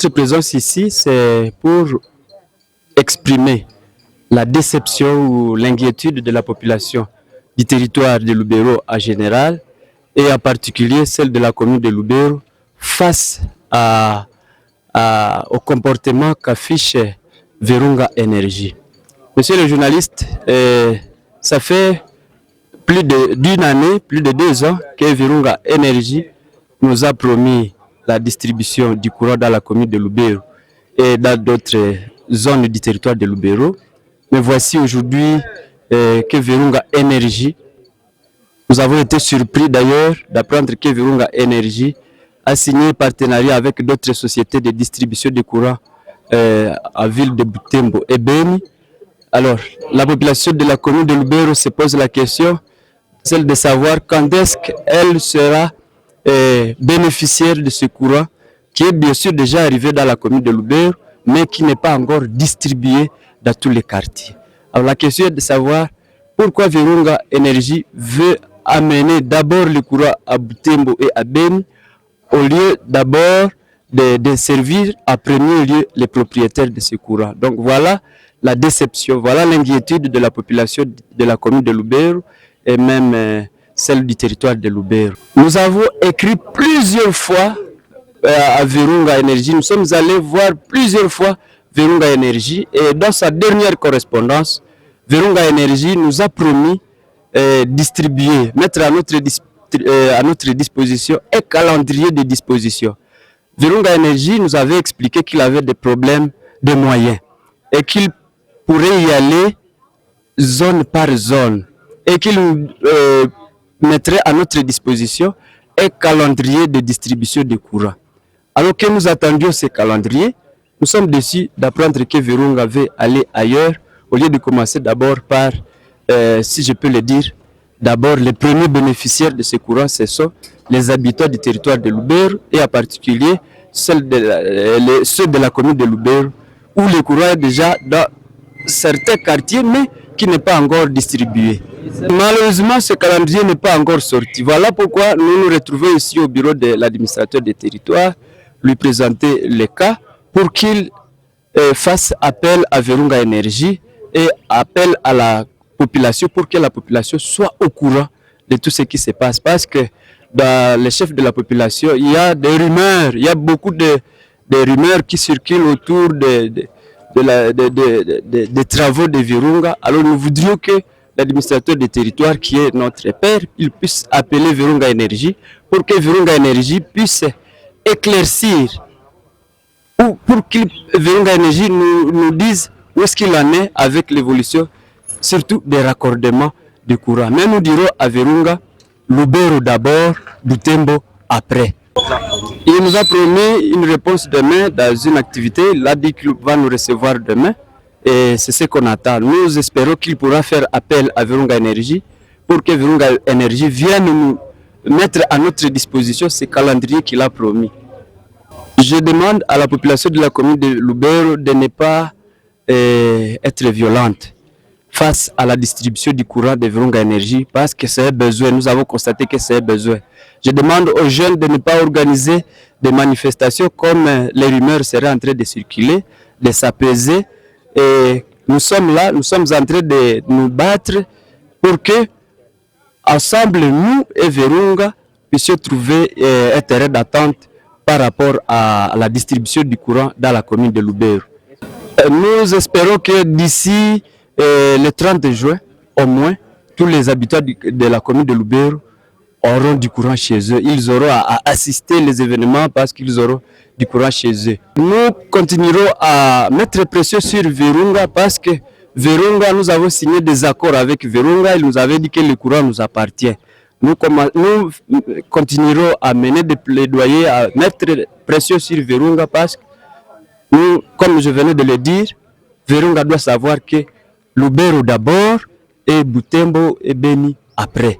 Notre présence ici, c'est pour exprimer la déception ou l'inquiétude de la population du territoire de Lubero en général et en particulier celle de la commune de Lubero face au comportement qu'affiche Virunga Energy. Monsieur le journaliste, ça fait plus d'une année, plus de 2 ans que Virunga Energy nous a promis la distribution du courant dans la commune de Lubero et dans d'autres zones du territoire de Lubero. Mais voici aujourd'hui que Virunga Energy, nous avons été surpris d'ailleurs d'apprendre que Virunga Energy a signé un partenariat avec d'autres sociétés de distribution de courant à ville de Butembo et Beni. Alors, la population de la commune de Lubero se pose la question, celle de savoir quand est-ce qu'elle sera bénéficiaire de ce courant qui est bien sûr déjà arrivé dans la commune de Lubero, mais qui n'est pas encore distribué dans tous les quartiers. Alors la question est de savoir pourquoi Virunga Energy veut amener d'abord le courant à Butembo et à Beni, au lieu d'abord de servir en premier lieu les propriétaires de ce courant. Donc voilà la déception, voilà l'inquiétude de la population de la commune de Lubero et même celle du territoire de Lubero. Nous avons écrit plusieurs fois à Virunga Energy, nous sommes allés voir plusieurs fois Virunga Energy et dans sa dernière correspondance, Virunga Energy nous a promis distribuer, mettre à notre disposition un calendrier de disposition. Virunga Energy nous avait expliqué qu'il avait des problèmes de moyens et qu'il pourrait y aller zone par zone et qu'il mettrait à notre disposition un calendrier de distribution de courant. Alors que nous attendions ce calendrier, nous sommes déçus d'apprendre que Virunga veut aller ailleurs, au lieu de commencer d'abord par, si je peux le dire, d'abord les premiers bénéficiaires de ce courant, ce sont les habitants du territoire de Lubero et en particulier ceux de la commune de Lubero, où le courant est déjà dans certains quartiers, mais qui n'est pas encore distribué. Malheureusement, ce calendrier n'est pas encore sorti. Voilà pourquoi nous nous retrouvons ici au bureau de l'administrateur des territoires, lui présenter les cas pour qu'il fasse appel à Virunga Energy et appel à la population pour que la population soit au courant de tout ce qui se passe. Parce que dans les chefs de la population, il y a des rumeurs, il y a beaucoup de rumeurs qui circulent autour des travaux de Virunga. Alors nous voudrions que l'administrateur des territoires, qui est notre père, il puisse appeler Virunga Energy pour que Virunga Energy puisse éclaircir, ou pour que Virunga Energy nous dise où est-ce qu'il en est avec l'évolution, surtout des raccordements de courant. Mais nous dirons à Virunga, Lubero d'abord, Butembo après. Il nous a promis une réponse demain dans une activité. Il a dit qu'il va nous recevoir demain et c'est ce qu'on attend. Nous espérons qu'il pourra faire appel à Virunga Energy pour que Virunga Energy vienne nous mettre à notre disposition ce calendrier qu'il a promis. Je demande à la population de la commune de Lubero de ne pas être violente face à la distribution du courant de Virunga Energy parce que c'est un besoin. Nous avons constaté que c'est un besoin. Je demande aux jeunes de ne pas organiser des manifestations comme les rumeurs seraient en train de circuler, de s'apaiser. Et nous sommes là, nous sommes en train de nous battre pour que, ensemble, nous et Virunga puissions trouver un terrain d'attente par rapport à la distribution du courant dans la commune de Lubero. Nous espérons que d'ici le 30 juin, au moins, tous les habitants de la commune de Lubero auront du courant chez eux. Ils auront à assister les événements parce qu'ils auront du courant chez eux. Nous continuerons à mettre pression sur Virunga parce que Virunga, nous avons signé des accords avec Virunga. Il nous avait dit que le courant nous appartient. Nous continuerons à mener des plaidoyers, à mettre pression sur Virunga parce que nous, comme je venais de le dire, Virunga doit savoir que Lubero d'abord et Butembo et Beni après.